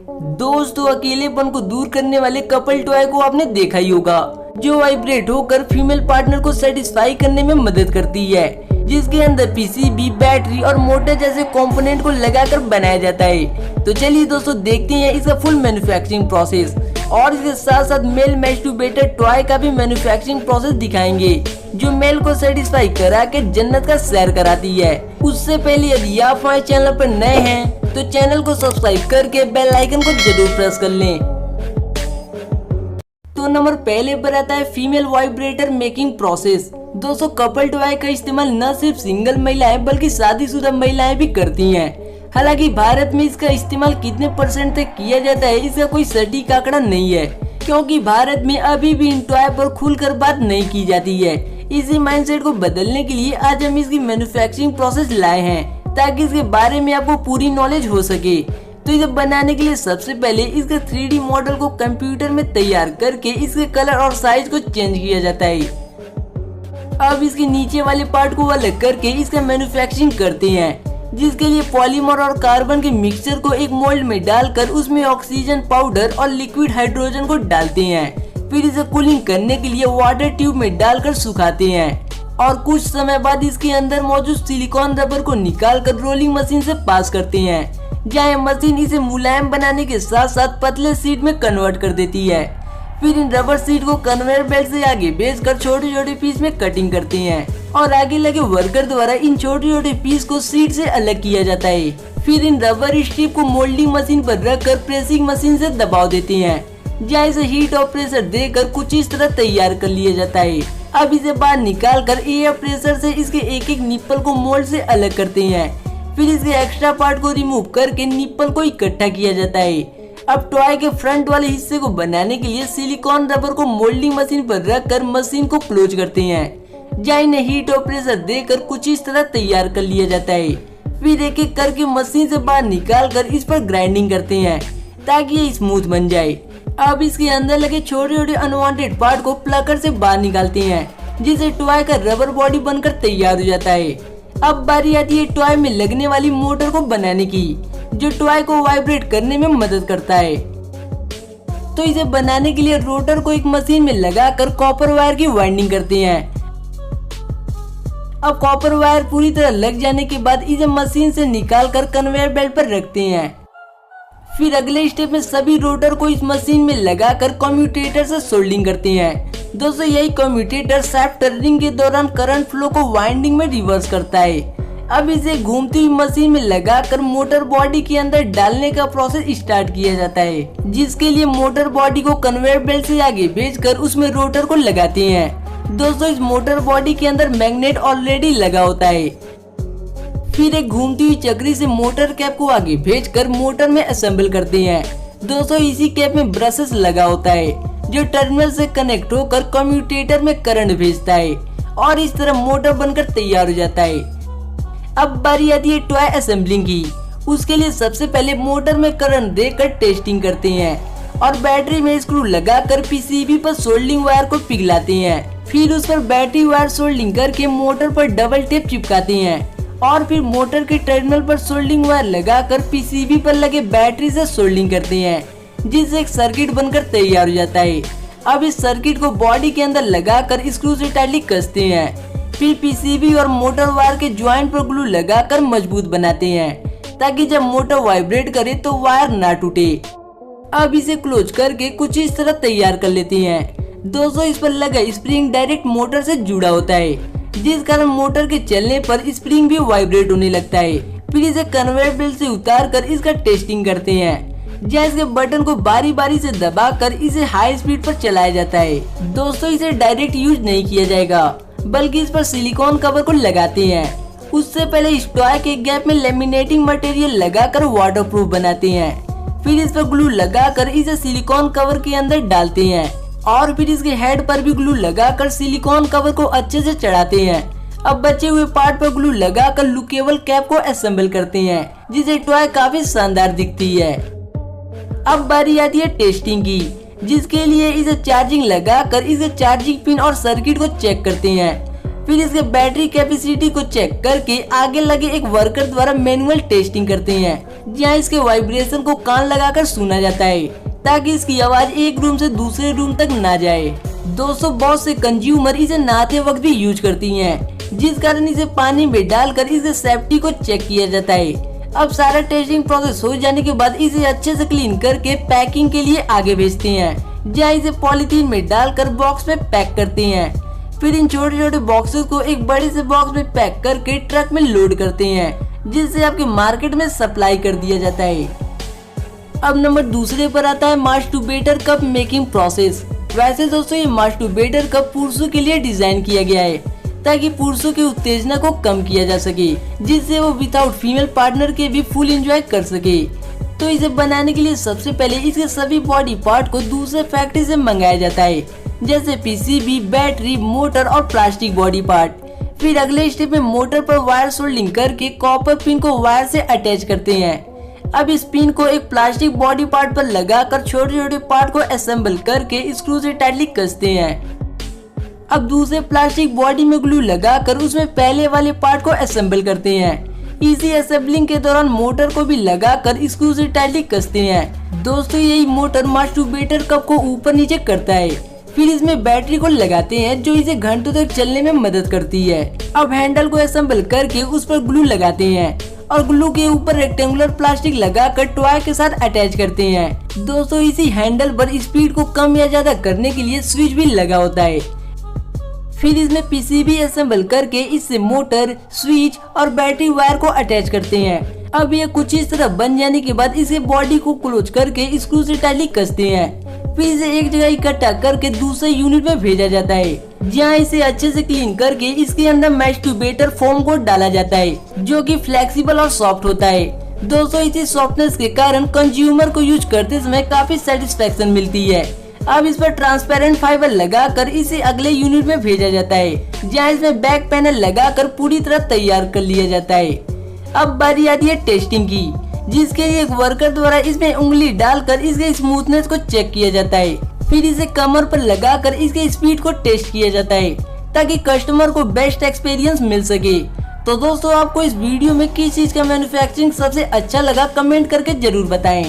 दोस्तों, अकेलेपन को दूर करने वाले कपल टॉय को आपने देखा ही होगा, जो वाइब्रेट होकर फीमेल पार्टनर को सेटिस्फाई करने में मदद करती है, जिसके अंदर पीसीबी, बैटरी और मोटर जैसे कंपोनेंट को लगाकर बनाया जाता है। तो चलिए दोस्तों, देखते हैं इसका फुल मैन्युफैक्चरिंग प्रोसेस और इसके साथ साथ मेल मैस्टरबेटर टॉय का भी मैन्युफैक्चरिंग प्रोसेस दिखाएंगे, जो मेल को सेटिस्फाई करा के जन्नत का सैर कराती है। उससे पहले यदि आप हमारे चैनल पर नए हैं तो चैनल को सब्सक्राइब करके बेल आइकन को जरूर प्रेस कर लें। तो नंबर पहले पर आता है फीमेल वाइब्रेटर मेकिंग प्रोसेस। दोस्तों, कपल टॉय का इस्तेमाल न सिर्फ सिंगल महिलाएं बल्कि शादीशुदा महिलाएं भी करती हैं। हालांकि भारत में इसका इस्तेमाल कितने % तक किया जाता है, इसका कोई सटीक आंकड़ा नहीं है, क्योंकि भारत में अभी भी इन टॉय पर खुलकर बात नहीं की जाती है। इसी माइंडसेट को बदलने के लिए आज हम इसकी मैन्युफैक्चरिंग प्रोसेस लाए हैं, ताकि इसके बारे में आपको पूरी नॉलेज हो सके। तो इसे बनाने के लिए सबसे पहले इसके 3D मॉडल को कंप्यूटर में तैयार करके इसके कलर और साइज को चेंज किया जाता है। अब इसके नीचे वाले पार्ट को अलग करके इसका मैन्युफैक्चरिंग करते हैं, जिसके लिए पॉलीमर और कार्बन के मिक्सचर को एक मोल्ड में डालकर उसमें ऑक्सीजन पाउडर और लिक्विड हाइड्रोजन को डालते हैं। फिर इसे कूलिंग करने के लिए वाटर ट्यूब में डालकर सुखाते हैं और कुछ समय बाद इसके अंदर मौजूद सिलिकॉन रबर को निकालकर रोलिंग मशीन से पास करते हैं, जहाँ मशीन इसे मुलायम बनाने के साथ साथ पतले शीट में कन्वर्ट कर देती है। फिर इन रबर शीट को कन्वेयर बेल्ट से आगे भेजकर छोटे छोटे पीस में कटिंग करते हैं और आगे लगे वर्कर द्वारा इन छोटे छोटे पीस को शीट से अलग किया जाता है। फिर इन रबर स्ट्रिप को मोल्डिंग मशीन पर रखकर प्रेसिंग मशीन से दबाव देते हैं, जहाँ इसे हीट और प्रेशर देकर कुछ इस तरह तैयार कर लिया जाता है। अब इसे बाहर निकालकर एयर प्रेशर से इसके एक एक निप्पल को मोल्ड से अलग करते हैं। फिर इसके एक्स्ट्रा पार्ट को रिमूव करके निप्पल को इकट्ठा किया जाता है। अब टॉय के फ्रंट वाले हिस्से को बनाने के लिए सिलिकॉन रबर को मोल्डिंग मशीन पर रखकर मशीन को क्लोज करते हैं, जहाँ इन्हें हीट और प्रेशर देकर कुछ इस तरह तैयार कर लिया जाता है। फिर एक एक करके मशीन से बाहर निकालकर इस पर ग्राइंडिंग करते हैं, ताकि ये स्मूथ बन जाए। अब इसके अंदर लगे छोटे छोटे अनवांटेड पार्ट को प्लकर से बाहर निकालते हैं, जिससे टॉय का रबर बॉडी बनकर तैयार हो जाता है। अब बारी आती है टॉय में लगने वाली मोटर को बनाने की, जो टॉय को वाइब्रेट करने में मदद करता है। तो इसे बनाने के लिए रोटर को एक मशीन में लगाकर कॉपर वायर की वाइंडिंग करते हैं। अब कॉपर वायर पूरी तरह लग जाने के बाद इसे मशीन से निकालकर कन्वेयर बेल्ट पर रखते हैं। फिर अगले स्टेप में सभी रोटर को इस मशीन में लगाकर कम्यूटेटर से सोल्डिंग करते हैं। दोस्तों, यही कम्यूटेटर शाफ्ट टर्निंग के दौरान करंट फ्लो को वाइंडिंग में रिवर्स करता है। अब इसे घूमती हुई मशीन में लगाकर मोटर बॉडी के अंदर डालने का प्रोसेस स्टार्ट किया जाता है, जिसके लिए मोटर बॉडी को कन्वेयर बेल्ट से आगे भेजकर उसमें रोटर को लगाते हैं। दोस्तों, इस मोटर बॉडी के अंदर मैग्नेट ऑलरेडी लगा होता है। फिर एक घूमती हुई चक्री से मोटर कैप को आगे भेजकर मोटर में असेंबल करते हैं। दोस्तों, इसी कैप में ब्रशेस लगा होता है, जो टर्मिनल से कनेक्ट होकर कम्यूटेटर में करंट भेजता है और इस तरह मोटर बनकर तैयार हो जाता है। अब बारी आती है टॉय असेंबलिंग की। उसके लिए सबसे पहले मोटर में करंट देकर टेस्टिंग करते हैं और बैटरी में स्क्रू लगाकर पीसीबी पर सोल्डिंग वायर को पिघलाते हैं। फिर उस पर बैटरी वायर सोल्डिंग करके मोटर पर डबल टेप चिपकाते हैं और फिर मोटर के टर्मिनल पर सोल्डिंग वायर लगाकर पीसीबी पर लगे बैटरी से सोल्डिंग करते हैं, जिससे एक सर्किट बनकर तैयार हो जाता है। अब इस सर्किट को बॉडी के अंदर लगाकर स्क्रू से टाइटली कसते हैं। फिर पीसीबी और मोटर वायर के ज्वाइंट पर ग्लू लगाकर मजबूत बनाते हैं, ताकि जब मोटर वाइब्रेट करे तो वायर ना टूटे। अब इसे क्लोज करके कुछ इस तरह तैयार कर लेते हैं। दोस्तों, इस पर लगा स्प्रिंग डायरेक्ट मोटर से जुड़ा होता है, जिस कारण मोटर के चलने पर स्प्रिंग भी वाइब्रेट होने लगता है। फिर इसे कन्वेयर बेल्ट से उतारकर इसका टेस्टिंग करते हैं, जहाँ इसके बटन को बारी बारी से दबाकर इसे हाई स्पीड पर चलाया जाता है। दोस्तों, इसे डायरेक्ट यूज नहीं किया जाएगा, बल्कि इस पर सिलिकॉन कवर को लगाते हैं। उससे पहले इस टॉय के गैप में लेमिनेटिंग मटेरियल लगाकर वाटरप्रूफ बनाते हैं। फिर इस पर ग्लू लगाकर इसे सिलिकॉन कवर के अंदर डालते हैं और फिर इसके हेड पर भी ग्लू लगाकर सिलिकॉन कवर को अच्छे से चढ़ाते हैं। अब बचे हुए पार्ट पर ग्लू लगाकर लुकेबल कैप को असेंबल करते हैं, जिससे टॉय काफी शानदार दिखती है। अब बारी आती है टेस्टिंग की, जिसके लिए इसे चार्जिंग लगाकर इसे चार्जिंग पिन और सर्किट को चेक करते हैं। फिर इसके बैटरी कैपेसिटी को चेक करके आगे लगे एक वर्कर द्वारा मैनुअल टेस्टिंग करते हैं, जहाँ इसके वाइब्रेशन को कान लगाकर सुना जाता है ताकि इसकी आवाज एक रूम से दूसरे रूम तक ना जाए। दोस्तों बहुत से कंज्यूमर इसे नहाते वक्त भी यूज करती हैं, जिस कारण इसे पानी में डालकर इसे सेफ्टी को चेक किया जाता है। अब सारा टेस्टिंग प्रोसेस हो जाने के बाद इसे अच्छे से क्लीन करके पैकिंग के लिए आगे भेजते हैं, जहाँ इसे पॉलिथीन में डालकर बॉक्स में पैक करते हैं। फिर इन छोटे छोटे बॉक्सेस को एक बड़े से बॉक्स में पैक करके ट्रक में लोड करते हैं, जिससे आपके मार्केट में सप्लाई कर दिया जाता है। अब नंबर दूसरे पर आता है मास्टरबेटर कप मेकिंग प्रोसेस। वैसे दोस्तों ये मास्टरबेटर कप पुरुषों के लिए डिजाइन किया गया है ताकि पुरुषों की उत्तेजना को कम किया जा सके, जिससे वो विदाउट फीमेल पार्टनर के भी फुल एंजॉय कर सके। तो इसे बनाने के लिए सबसे पहले इसके सभी बॉडी पार्ट को दूसरे फैक्ट्री से मंगाया जाता है, जैसे पीसीबी, बैटरी, मोटर और प्लास्टिक बॉडी पार्ट। फिर अगले स्टेप में मोटर पर वायर सोल्डिंग करके कॉपर पिन को वायर से अटैच करते हैं। अब इस पिन को एक प्लास्टिक बॉडी पार्ट पर लगाकर छोटे छोटे पार्ट को असेंबल करके स्क्रू से टाइटली कसते हैं। अब दूसरे प्लास्टिक बॉडी में ग्लू लगाकर उसमें पहले वाले पार्ट को असेंबल करते हैं। इसी असेंबलिंग के दौरान मोटर को भी लगाकर स्क्रू से टाइटली कसते हैं। दोस्तों यही मोटर मास्टरबेटर कप को ऊपर नीचे करता है। फिर इसमें बैटरी को लगाते हैं जो इसे घंटों तक चलने में मदद करती है। अब हैंडल को असेंबल करके उस पर ग्लू लगाते हैं और ग्लू के ऊपर रेक्टेंगुलर प्लास्टिक लगाकर टॉय के साथ अटैच करते हैं। दोस्तों इसी हैंडल पर स्पीड को कम या ज्यादा करने के लिए स्विच भी लगा होता है। फिर इसमें पीसीबी असेंबल करके इससे मोटर, स्विच और बैटरी वायर को अटैच करते हैं। अब ये कुछ इस तरह बन जाने के बाद इसे बॉडी को क्लोज करके स्क्रू से टाइटली कसते हैं। फिर इसे एक जगह इकट्ठा करके दूसरे यूनिट में भेजा जाता है, जहाँ इसे अच्छे से क्लीन करके इसके अंदर मास्टरबेटर फोम को डाला जाता है, जो कि फ्लेक्सिबल और सॉफ्ट होता है। दोस्तों इसी सॉफ्टनेस के कारण कंज्यूमर को यूज करते समय काफी सेटिस्फेक्शन मिलती है। अब इस पर ट्रांसपेरेंट फाइबर लगाकर इसे अगले यूनिट में भेजा जाता है, जहाँ इसमें बैक पैनल लगाकर पूरी तरह तैयार कर लिया जाता है। अब बारी आती है टेस्टिंग की, जिसके लिए एक वर्कर द्वारा इसमें उंगली डालकर इसके स्मूथनेस को चेक किया जाता है। फिर इसे कमर पर लगाकर इसके स्पीड को टेस्ट किया जाता है, ताकि कस्टमर को बेस्ट एक्सपीरियंस मिल सके। तो दोस्तों आपको इस वीडियो में किस चीज का मैन्युफैक्चरिंग सबसे अच्छा लगा, कमेंट करके जरूर बताएं।